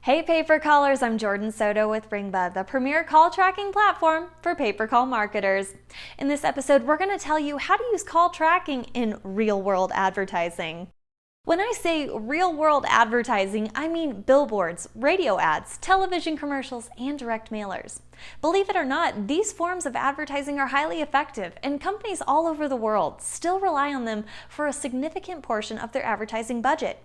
Hey paper callers, I'm Jordan Soto with Ringba, the premier call tracking platform for paper call marketers. In this episode, we're going to tell you how to use call tracking in real-world advertising. When I say real-world advertising, I mean billboards, radio ads, television commercials, and direct mailers. Believe it or not, these forms of advertising are highly effective, and companies all over the world still rely on them for a significant portion of their advertising budget.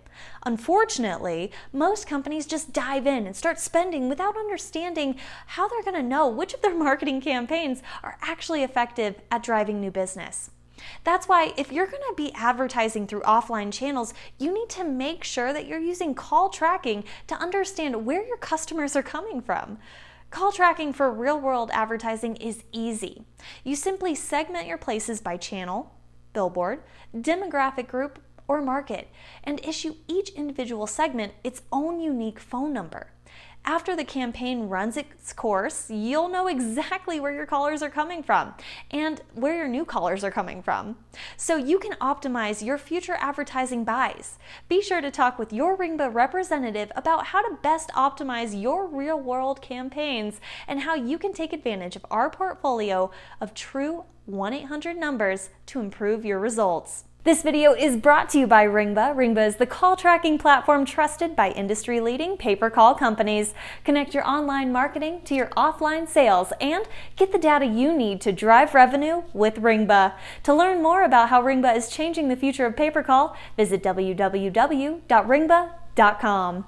Unfortunately, most companies just dive in and start spending without understanding how they're going to know which of their marketing campaigns are actually effective at driving new business. That's why if you're going to be advertising through offline channels, you need to make sure that you're using call tracking to understand where your customers are coming from. Call tracking for real-world advertising is easy. You simply segment your places by channel, billboard, demographic group, or market, and issue each individual segment its own unique phone number. After the campaign runs its course, you'll know exactly where your callers are coming from and where your new callers are coming from, so you can optimize your future advertising buys. Be sure to talk with your Ringba representative about how to best optimize your real-world campaigns and how you can take advantage of our portfolio of true 1-800 numbers to improve your results. This video is brought to you by Ringba. Ringba is the call tracking platform trusted by industry-leading pay-per call companies. Connect your online marketing to your offline sales and get the data you need to drive revenue with Ringba. To learn more about how Ringba is changing the future of pay-per call, visit www.ringba.com.